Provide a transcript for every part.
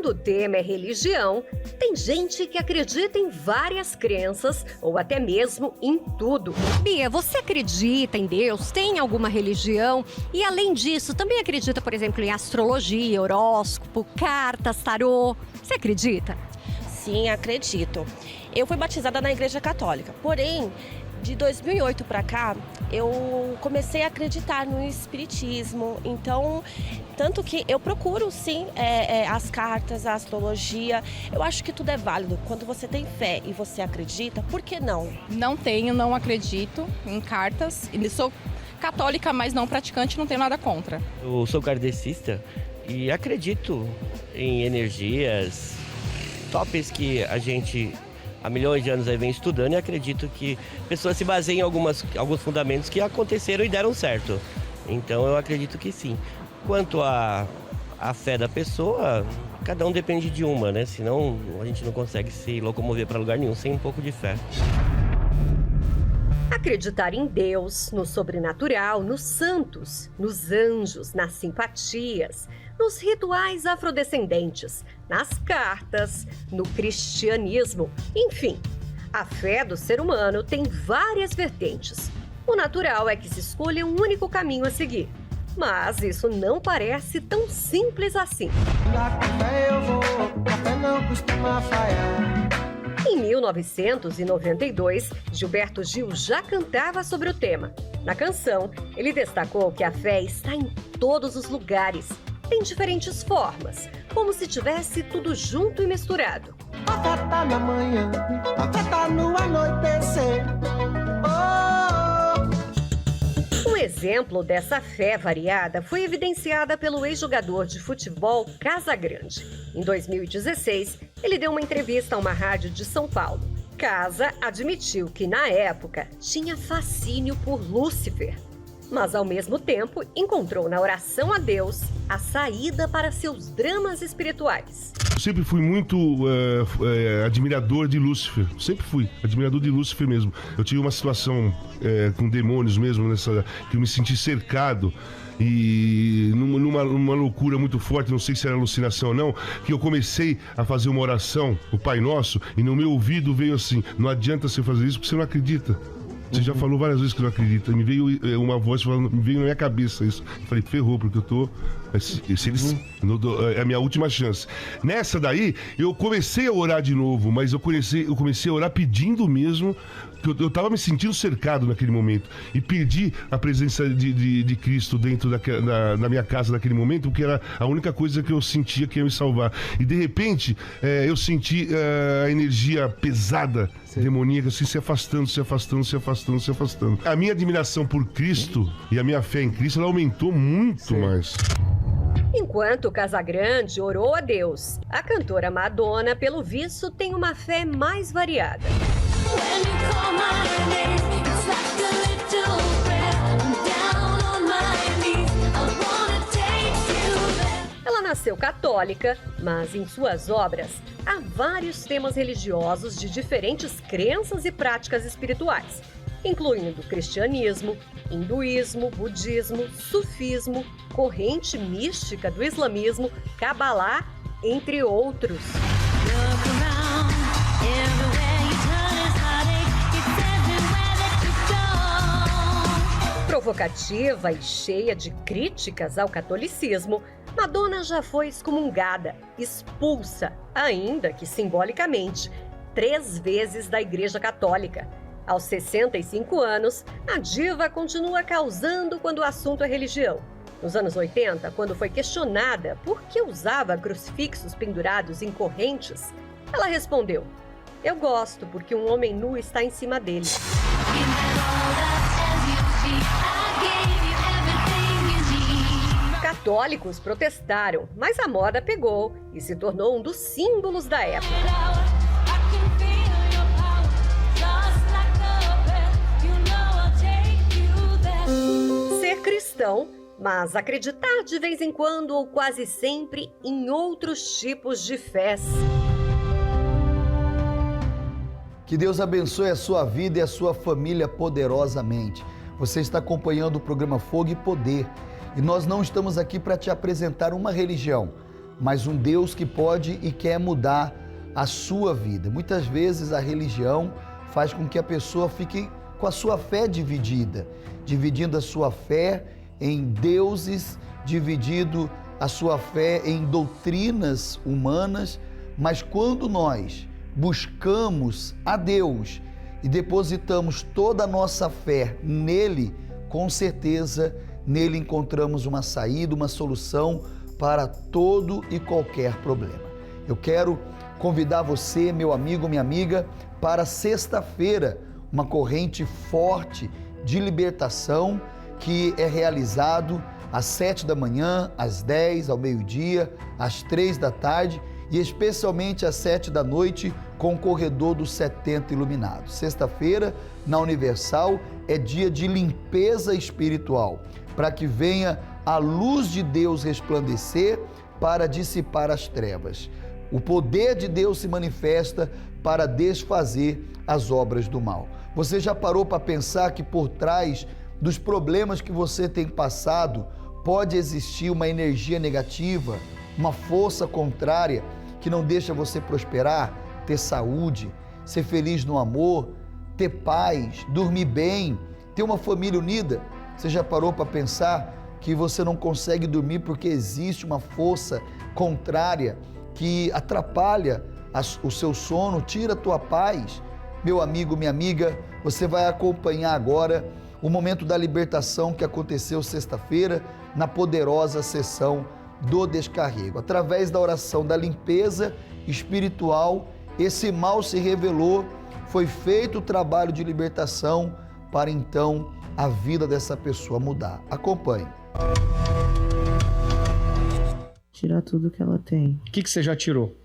quando o tema é religião, tem gente que acredita em várias crenças ou até mesmo em tudo. Bia, você acredita em Deus? Tem alguma religião? E além disso, também acredita, por exemplo, em astrologia, horóscopo, cartas, tarô? Você acredita? Sim, acredito. Eu fui batizada na Igreja Católica, porém, de 2008 para cá, eu comecei a acreditar no espiritismo. Então, tanto que eu procuro, sim, as cartas, a astrologia. Eu acho que tudo é válido. Quando você tem fé e você acredita, por que não? Não acredito em cartas. Sou católica, mas não praticante, não tenho nada contra. Eu sou kardecista e acredito em energias, tópicos que a gente há milhões de anos aí vem estudando, e acredito que pessoas se baseiam em alguns fundamentos que aconteceram e deram certo. Então eu acredito que sim. Quanto à fé da pessoa, cada um depende de uma, né? Senão a gente não consegue se locomover para lugar nenhum sem um pouco de fé. Acreditar em Deus, no sobrenatural, nos santos, nos anjos, nas simpatias, nos rituais afrodescendentes, nas cartas, no cristianismo, enfim. A fé do ser humano tem várias vertentes. O natural é que se escolha um único caminho a seguir. Mas isso não parece tão simples assim. Em 1992, Gilberto Gil já cantava sobre o tema. Na canção, ele destacou que a fé está em todos os lugares, em diferentes formas, como se tivesse tudo junto e misturado. A fé tá na manhã, a fé tá no anoitecer. Um exemplo dessa fé variada foi evidenciada pelo ex-jogador de futebol Casagrande. Em 2016, ele deu uma entrevista a uma rádio de São Paulo. Casa admitiu que, na época, tinha fascínio por Lúcifer, mas, ao mesmo tempo, encontrou na oração a Deus a saída para seus dramas espirituais. Eu sempre fui muito admirador de Lúcifer, sempre fui admirador de Lúcifer mesmo. Eu tive uma situação com demônios mesmo, que eu me senti cercado e numa loucura muito forte, não sei se era alucinação ou não, que eu comecei a fazer uma oração, o Pai Nosso, e no meu ouvido veio assim: não adianta você fazer isso porque você não acredita. Você já falou várias vezes que não acredita. Me veio uma voz falando, me veio na minha cabeça isso. Eu falei, ferrou, porque eu tô... É a minha última chance. Nessa daí, eu comecei a orar de novo, mas eu comecei a orar pedindo mesmo, que eu tava me sentindo cercado naquele momento. E pedi a presença de Cristo dentro da minha casa naquele momento, porque era a única coisa que eu sentia que ia me salvar. E de repente, eu senti a energia pesada, demoníaca, assim, se afastando. A minha admiração por Cristo e a minha fé em Cristo, ela aumentou muito mais. Enquanto Casagrande orou a Deus, a cantora Madonna, pelo visto, tem uma fé mais variada. Ela nasceu católica, mas em suas obras há vários temas religiosos de diferentes crenças e práticas espirituais, incluindo cristianismo, hinduísmo, budismo, sufismo, corrente mística do islamismo, cabalá, entre outros. Provocativa e cheia de críticas ao catolicismo, Madonna já foi excomungada, expulsa, ainda que simbolicamente, 3 vezes da Igreja Católica. Aos 65 anos, a diva continua causando quando o assunto é religião. Nos anos 80, quando foi questionada por que usava crucifixos pendurados em correntes, ela respondeu: "Eu gosto porque um homem nu está em cima dele." Católicos protestaram, mas a moda pegou e se tornou um dos símbolos da época. Ser cristão, mas acreditar de vez em quando ou quase sempre em outros tipos de fés. Que Deus abençoe a sua vida e a sua família poderosamente. Você está acompanhando o programa Fogo e Poder. E nós não estamos aqui para te apresentar uma religião. mas um Deus que pode e quer mudar a sua vida. Muitas vezes a religião faz com que a pessoa fique com a sua fé dividida, dividindo a sua fé em deuses, dividindo a sua fé em doutrinas humanas, mas quando nós buscamos a Deus e depositamos toda a nossa fé nele, com certeza nele encontramos uma saída, uma solução para todo e qualquer problema. Eu quero convidar você, meu amigo, minha amiga, para sexta-feira, uma corrente forte de libertação que é realizado às 7 da manhã, às 10, ao meio-dia, às 3 da tarde e especialmente às 7 da noite com o Corredor dos 70 Iluminados. Sexta-feira, na Universal, é dia de limpeza espiritual, para que venha a luz de Deus resplandecer para dissipar as trevas. O poder de Deus se manifesta para desfazer as obras do mal. Você já parou para pensar que por trás dos problemas que você tem passado pode existir uma energia negativa, uma força contrária que não deixa você prosperar, ter saúde, ser feliz no amor, ter paz, dormir bem, ter uma família unida? Você já parou para pensar que você não consegue dormir porque existe uma força contrária que atrapalha o seu sono, tira a tua paz? Meu amigo, minha amiga, você vai acompanhar agora o momento da libertação que aconteceu sexta-feira na poderosa sessão do descarrego. Através da oração da limpeza espiritual, esse mal se revelou, foi feito o trabalho de libertação para então a vida dessa pessoa mudar. Acompanhe. Tirar tudo que ela tem. O que você já tirou?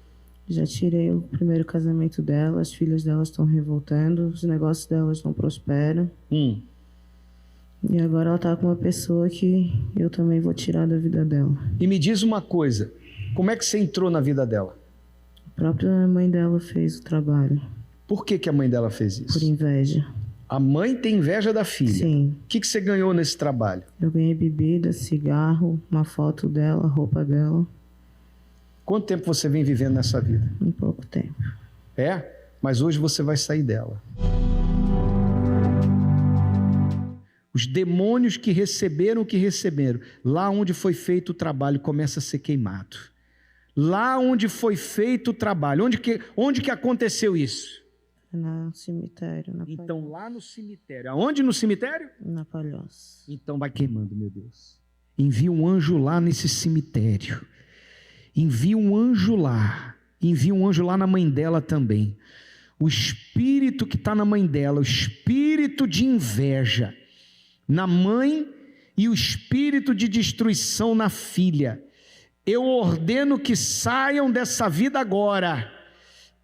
Já tirei o primeiro casamento dela, as filhas delas estão revoltando, os negócios delas não prosperam. E agora ela tá com uma pessoa que eu também vou tirar da vida dela. E me diz uma coisa, como é que você entrou na vida dela? A própria mãe dela fez o trabalho. Por que a mãe dela fez isso? Por inveja. A mãe tem inveja da filha? Sim. O que você ganhou nesse trabalho? Eu ganhei bebida, cigarro, uma foto dela, roupa dela. Quanto tempo você vem vivendo nessa vida? Um pouco tempo. É? Mas hoje você vai sair dela. Os demônios que receberam o que receberam, lá onde foi feito o trabalho começa a ser queimado. Lá onde foi feito o trabalho, onde que aconteceu isso? No cemitério, na Então Palhoça. lá no cemitério. Aonde no cemitério? Na Palhoça. Então vai queimando, meu Deus. Envia um anjo lá nesse cemitério. Envia um anjo lá. Envia um anjo lá na mãe dela também. O espírito que está na mãe dela, o espírito de inveja na mãe e o espírito de destruição na filha. Eu ordeno que saiam dessa vida agora.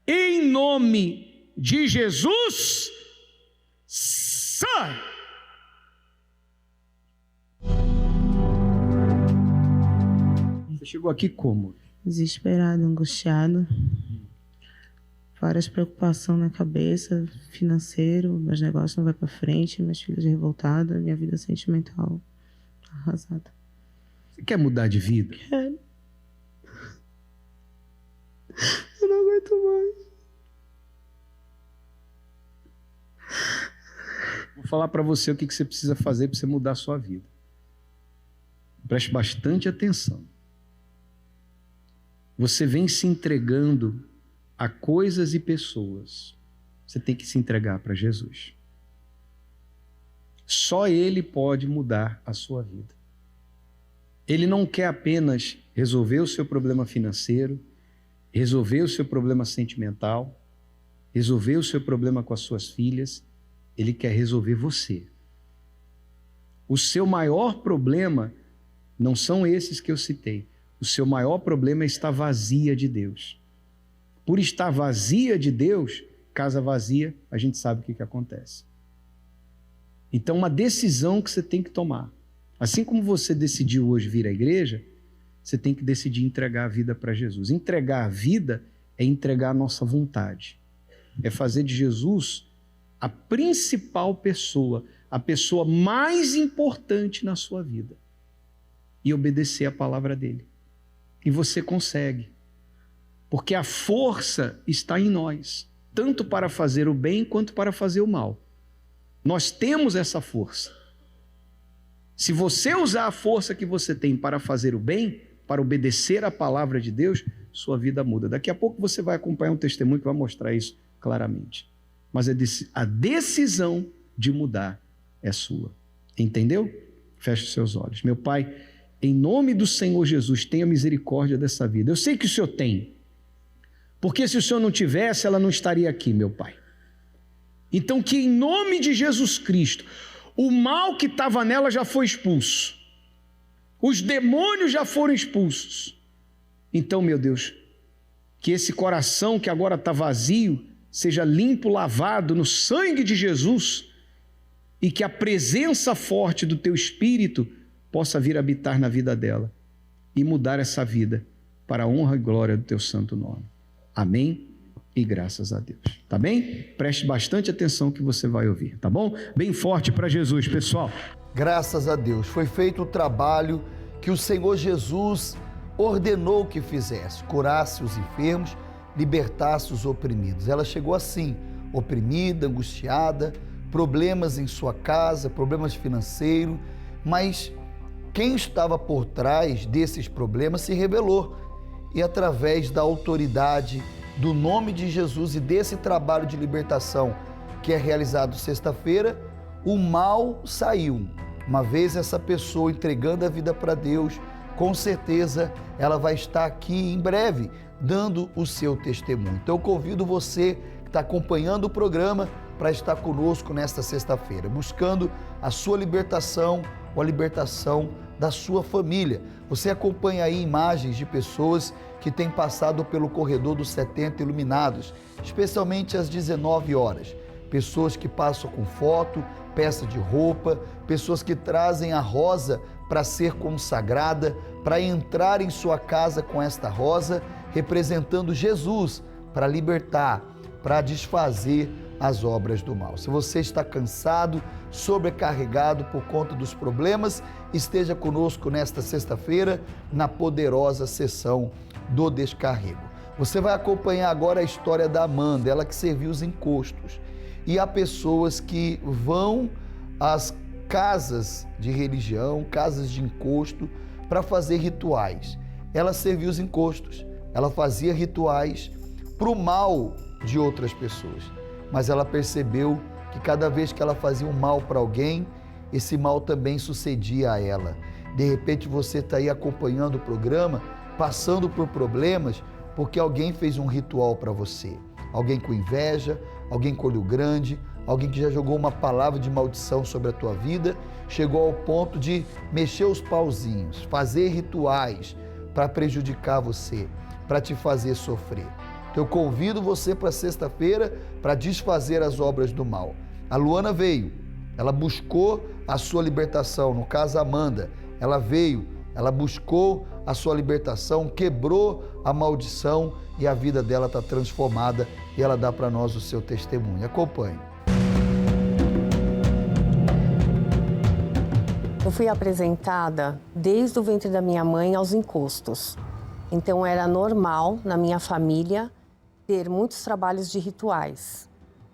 Em nome de Jesus, sai! Você chegou aqui como? Desesperado, angustiado. Várias preocupações na cabeça, financeiro, meus negócios não vão para frente, minhas filhas revoltadas, minha vida sentimental arrasada. Você quer mudar de vida? Quero. Eu não aguento mais. Vou falar para você o que você precisa fazer para você mudar a sua vida. Preste bastante atenção. Você vem se entregando a coisas e pessoas. Você tem que se entregar para Jesus. Só Ele pode mudar a sua vida. Ele não quer apenas resolver o seu problema financeiro, resolver o seu problema sentimental, resolver o seu problema com as suas filhas. Ele quer resolver você. O seu maior problema não são esses que eu citei. O seu maior problema é estar vazia de Deus. Por estar vazia de Deus, casa vazia, a gente sabe o que acontece. Então, uma decisão que você tem que tomar. Assim como você decidiu hoje vir à igreja, você tem que decidir entregar a vida para Jesus. Entregar a vida é entregar a nossa vontade. É fazer de Jesus a principal pessoa, a pessoa mais importante na sua vida. E obedecer a palavra dele. E você consegue. Porque a força está em nós, tanto para fazer o bem quanto para fazer o mal. Nós temos essa força. Se você usar a força que você tem para fazer o bem, para obedecer a palavra de Deus, sua vida muda. Daqui a pouco você vai acompanhar um testemunho que vai mostrar isso claramente. Mas a decisão de mudar é sua. Entendeu? Feche os seus olhos. Meu Pai, em nome do Senhor Jesus, tenha misericórdia dessa vida. Eu sei que o Senhor tem. Porque se o Senhor não tivesse, ela não estaria aqui, meu Pai. Então que em nome de Jesus Cristo, o mal que estava nela já foi expulso. Os demônios já foram expulsos. Então, meu Deus, que esse coração que agora está vazio, seja limpo, lavado no sangue de Jesus, e que a presença forte do Teu Espírito possa vir habitar na vida dela e mudar essa vida para a honra e glória do Teu santo nome. Amém? E graças a Deus. Tá bem? Preste bastante atenção que você vai ouvir, tá bom? Bem forte para Jesus, pessoal. Graças a Deus, foi feito o trabalho que o Senhor Jesus ordenou que fizesse, curasse os enfermos, libertasse os oprimidos. Ela chegou assim, oprimida, angustiada, problemas em sua casa, problemas financeiros, mas quem estava por trás desses problemas se revelou. E através da autoridade do nome de Jesus e desse trabalho de libertação que é realizado sexta-feira, o mal saiu. Uma vez essa pessoa entregando a vida para Deus, com certeza ela vai estar aqui em breve, dando o seu testemunho. Então eu convido você que está acompanhando o programa para estar conosco nesta sexta-feira, buscando a sua libertação ou a libertação da sua família. Você acompanha aí imagens de pessoas que têm passado pelo corredor dos 70 iluminados, especialmente às 19 horas. Pessoas que passam com foto, peça de roupa, pessoas que trazem a rosa para ser consagrada, para entrar em sua casa com esta rosa, representando Jesus, para libertar, para desfazer as obras do mal. Se você está cansado, sobrecarregado por conta dos problemas, esteja conosco nesta sexta-feira, na poderosa sessão do descarrego. Você vai acompanhar agora a história da Amanda, ela que serviu os encostos. E há pessoas que vão às casas de religião, casas de encosto, para fazer rituais. Ela serviu os encostos, ela fazia rituais para o mal de outras pessoas. Mas ela percebeu que cada vez que ela fazia um mal para alguém, esse mal também sucedia a ela. De repente você está aí acompanhando o programa, passando por problemas, porque alguém fez um ritual para você. Alguém com inveja, alguém com olho grande, alguém que já jogou uma palavra de maldição sobre a tua vida, chegou ao ponto de mexer os pauzinhos, fazer rituais para prejudicar você, para te fazer sofrer. Então eu convido você para sexta-feira para desfazer as obras do mal. A Luana veio, ela buscou a sua libertação, no caso a Amanda, ela veio, ela buscou a sua libertação, quebrou a maldição e a vida dela está transformada e ela dá para nós o seu testemunho. Acompanhe. Eu fui apresentada desde o ventre da minha mãe aos encostos. Então era normal na minha família ter muitos trabalhos de rituais.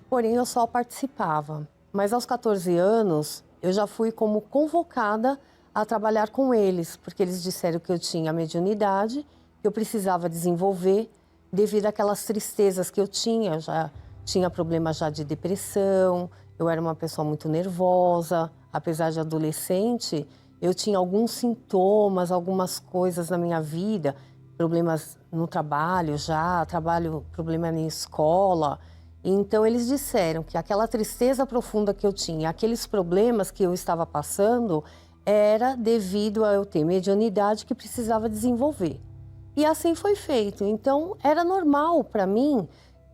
Porém eu só participava. Mas aos 14 anos eu já fui como convocada a trabalhar com eles, porque eles disseram que eu tinha mediunidade, que eu precisava desenvolver devido àquelas tristezas que eu tinha. Eu já tinha problema já de depressão, eu era uma pessoa muito nervosa, apesar de adolescente, eu tinha alguns sintomas, algumas coisas na minha vida, problemas no trabalho já, problema na escola. Então eles disseram que aquela tristeza profunda que eu tinha, aqueles problemas que eu estava passando, era devido a eu ter mediunidade que precisava desenvolver. E assim foi feito. Então era normal para mim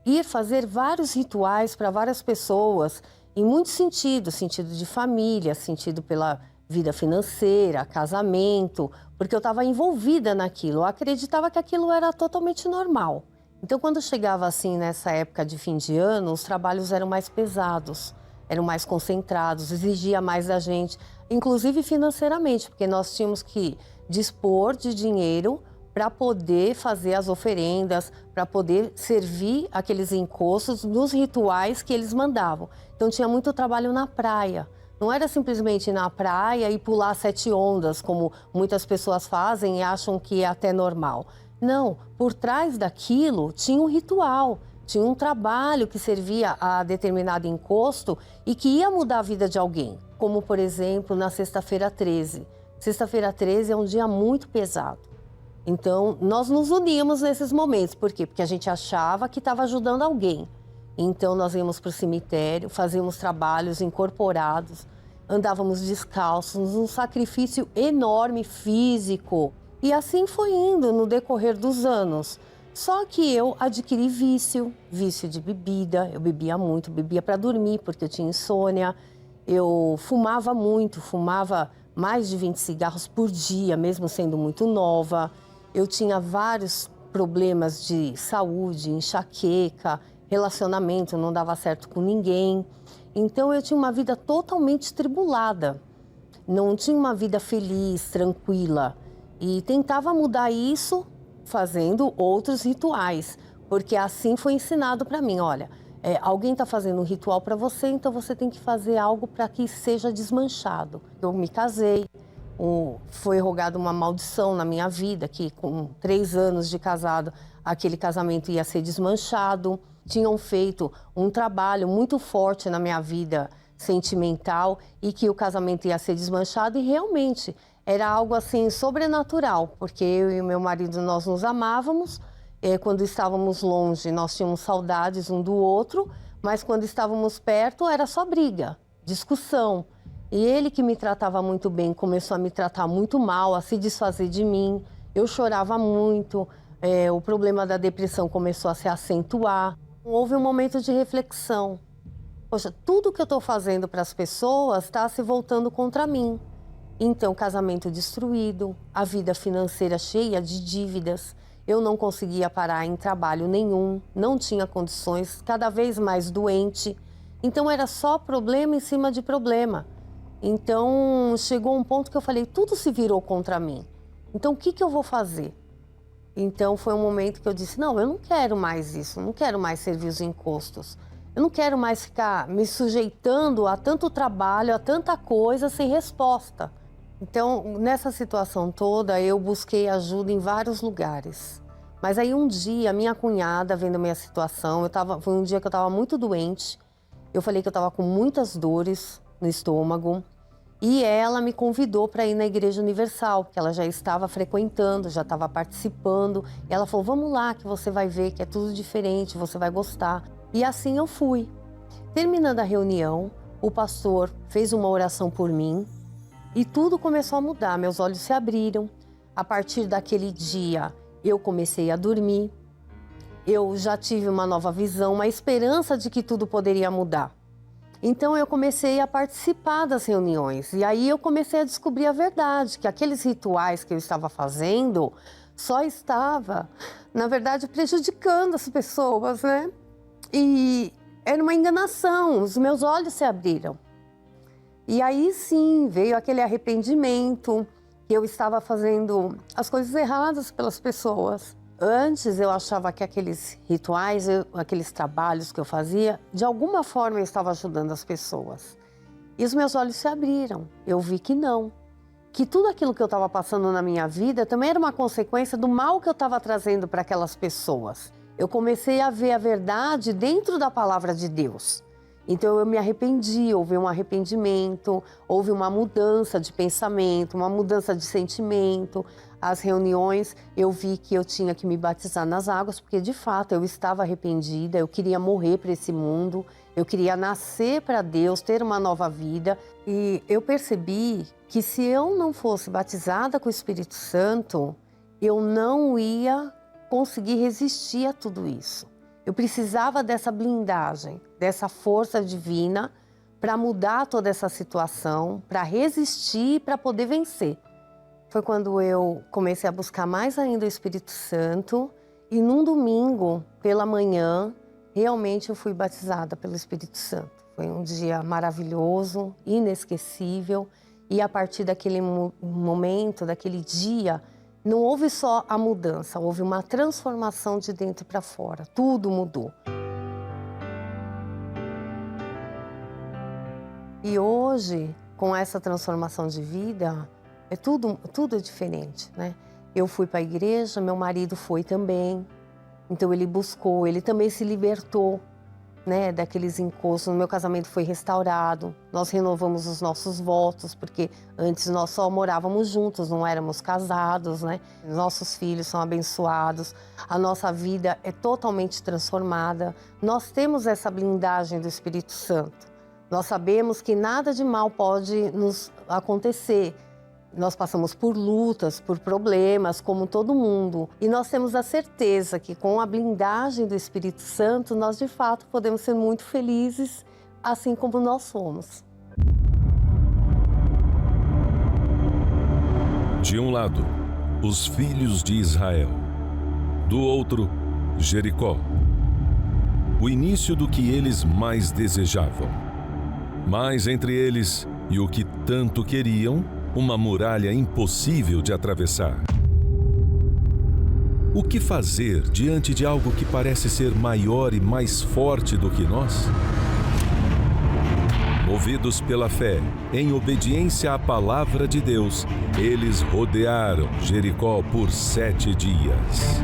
ir fazer vários rituais para várias pessoas, em muitos sentidos, sentido de família, sentido pela vida financeira, casamento, porque eu estava envolvida naquilo, eu acreditava que aquilo era totalmente normal. Então quando chegava assim nessa época de fim de ano, os trabalhos eram mais pesados, eram mais concentrados, exigia mais da gente, inclusive financeiramente, porque nós tínhamos que dispor de dinheiro para poder fazer as oferendas, para poder servir aqueles encostos nos rituais que eles mandavam. Então tinha muito trabalho na praia. Não era simplesmente ir na praia e pular 7 ondas, como muitas pessoas fazem e acham que é até normal. Não, por trás daquilo tinha um ritual, tinha um trabalho que servia a determinado encosto e que ia mudar a vida de alguém. Como, por exemplo, na Sexta-feira 13. Sexta-feira 13 é um dia muito pesado. Então, nós nos uníamos nesses momentos. Por quê? Porque a gente achava que estava ajudando alguém. Então, nós íamos para o cemitério, fazíamos trabalhos incorporados, andávamos descalços, um sacrifício enorme físico. E assim foi indo no decorrer dos anos. Só que eu adquiri vício de bebida. Eu bebia muito, bebia para dormir, porque eu tinha insônia. Eu fumava muito, fumava mais de 20 cigarros por dia, mesmo sendo muito nova. Eu tinha vários problemas de saúde, enxaqueca, relacionamento, não dava certo com ninguém. Então eu tinha uma vida totalmente tribulada. Não tinha uma vida feliz, tranquila. E tentava mudar isso fazendo outros rituais, porque assim foi ensinado para mim, olha, alguém está fazendo um ritual para você, então você tem que fazer algo para que seja desmanchado. Eu me casei, foi rogada uma maldição na minha vida, que com 3 anos de casado, aquele casamento ia ser desmanchado. Tinham feito um trabalho muito forte na minha vida sentimental e que o casamento ia ser desmanchado e realmente era algo assim sobrenatural, porque eu e o meu marido, nós nos amávamos. Quando estávamos longe, nós tínhamos saudades um do outro, mas quando estávamos perto, era só briga, discussão. E ele, que me tratava muito bem, começou a me tratar muito mal, a se desfazer de mim. Eu chorava muito, o problema da depressão começou a se acentuar. Houve um momento de reflexão. Poxa, tudo que eu estou fazendo para as pessoas está se voltando contra mim. Então, casamento destruído, a vida financeira cheia de dívidas. Eu não conseguia parar em trabalho nenhum, não tinha condições, cada vez mais doente. Então, era só problema em cima de problema. Então, chegou um ponto que eu falei, tudo se virou contra mim. Então, o que eu vou fazer? Então, foi um momento que eu disse, não, eu não quero mais isso, não quero mais servir os encostos. Eu não quero mais ficar me sujeitando a tanto trabalho, a tanta coisa sem resposta. Então, nessa situação toda, eu busquei ajuda em vários lugares. Mas aí um dia, minha cunhada, vendo a minha situação, foi um dia que eu estava muito doente. Eu falei que eu estava com muitas dores no estômago. E ela me convidou para ir na Igreja Universal, que ela já estava frequentando, já estava participando. E ela falou, vamos lá que você vai ver que é tudo diferente, você vai gostar. E assim eu fui. Terminando a reunião, o pastor fez uma oração por mim e tudo começou a mudar, meus olhos se abriram. A partir daquele dia, eu comecei a dormir. Eu já tive uma nova visão, uma esperança de que tudo poderia mudar. Então eu comecei a participar das reuniões e aí eu comecei a descobrir a verdade, que aqueles rituais que eu estava fazendo só estava, na verdade, prejudicando as pessoas, né? E era uma enganação, os meus olhos se abriram. E aí sim, veio aquele arrependimento, que eu estava fazendo as coisas erradas pelas pessoas. Antes eu achava que aqueles rituais, aqueles trabalhos que eu fazia, de alguma forma eu estava ajudando as pessoas. E os meus olhos se abriram, eu vi que não. Que tudo aquilo que eu estava passando na minha vida também era uma consequência do mal que eu estava trazendo para aquelas pessoas. Eu comecei a ver a verdade dentro da palavra de Deus. Então eu me arrependi, houve um arrependimento, houve uma mudança de pensamento, uma mudança de sentimento. As reuniões, eu vi que eu tinha que me batizar nas águas, porque de fato eu estava arrependida, eu queria morrer para esse mundo, eu queria nascer para Deus, ter uma nova vida. E eu percebi que se eu não fosse batizada com o Espírito Santo, eu não ia conseguir resistir a tudo isso. Eu precisava dessa blindagem, dessa força divina para mudar toda essa situação, para resistir, para poder vencer. Foi quando eu comecei a buscar mais ainda o Espírito Santo e num domingo, pela manhã, realmente eu fui batizada pelo Espírito Santo. Foi um dia maravilhoso, inesquecível e a partir daquele momento, daquele dia, não houve só a mudança, houve uma transformação de dentro para fora. Tudo mudou. E hoje, com essa transformação de vida, tudo é diferente, né? Eu fui para a igreja, meu marido foi também. Então ele buscou, ele também se libertou, né, daqueles encostos. No meu casamento foi restaurado, nós renovamos os nossos votos, porque antes nós só morávamos juntos, não éramos casados, né? Nossos filhos são abençoados, a nossa vida é totalmente transformada. Nós temos essa blindagem do Espírito Santo. Nós sabemos que nada de mal pode nos acontecer. Nós passamos por lutas, por problemas, como todo mundo. E nós temos a certeza que com a blindagem do Espírito Santo, nós de fato podemos ser muito felizes, assim como nós somos. De um lado, os filhos de Israel. Do outro, Jericó. O início do que eles mais desejavam. Mas entre eles, e o que tanto queriam, uma muralha impossível de atravessar. O que fazer diante de algo que parece ser maior e mais forte do que nós? Movidos pela fé, em obediência à palavra de Deus, eles rodearam Jericó por 7 dias.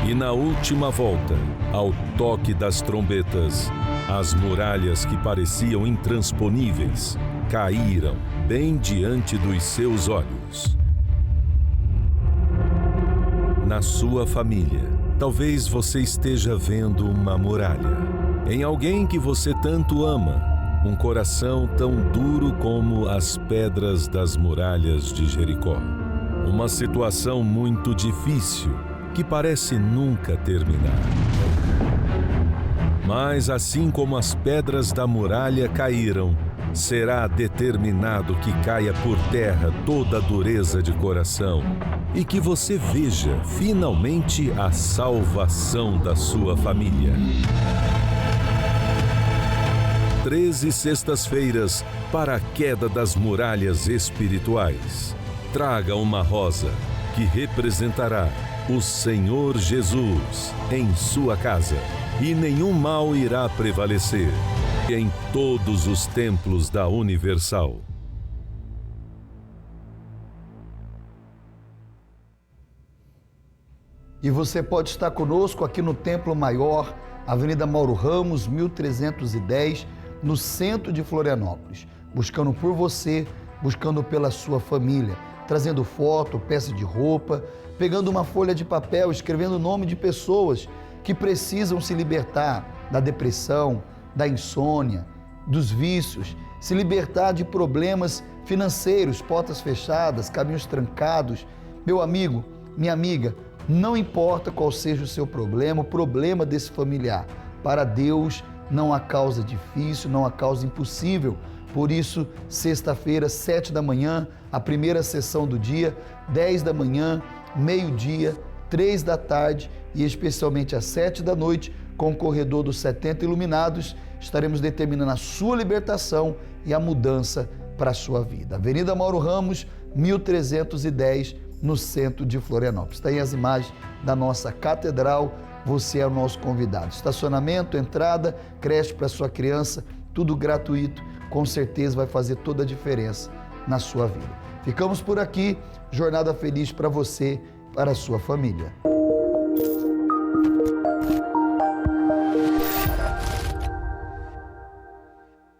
E na última volta, ao toque das trombetas, as muralhas que pareciam intransponíveis caíram bem diante dos seus olhos. Na sua família, talvez você esteja vendo uma muralha. Em alguém que você tanto ama, um coração tão duro como as pedras das muralhas de Jericó. Uma situação muito difícil, que parece nunca terminar. Mas assim como as pedras da muralha caíram, será determinado que caia por terra toda a dureza de coração e que você veja finalmente a salvação da sua família. 13 sextas-feiras para a queda das muralhas espirituais. Traga uma rosa que representará o Senhor Jesus em sua casa, e nenhum mal irá prevalecer em todos os templos da Universal. E você pode estar conosco aqui no Templo Maior, Avenida Mauro Ramos, 1310, no centro de Florianópolis, buscando por você, buscando pela sua família, trazendo foto, peça de roupa, pegando uma folha de papel, escrevendo o nome de pessoas que precisam se libertar da depressão, da insônia, dos vícios, se libertar de problemas financeiros, portas fechadas, caminhos trancados. Meu amigo, minha amiga, não importa qual seja o seu problema, o problema desse familiar, para Deus não há causa difícil, não há causa impossível. Por isso, sexta-feira, 7 da manhã, a primeira sessão do dia, 10 da manhã, meio-dia, 3 da tarde e especialmente às 7 da noite, com o corredor dos 70 iluminados, estaremos determinando a sua libertação e a mudança para a sua vida. Avenida Mauro Ramos, 1310, no centro de Florianópolis. Está aí as imagens da nossa catedral, você é o nosso convidado. Estacionamento, entrada, creche para sua criança, tudo gratuito, com certeza vai fazer toda a diferença na sua vida. Ficamos por aqui, jornada feliz para você, para a sua família.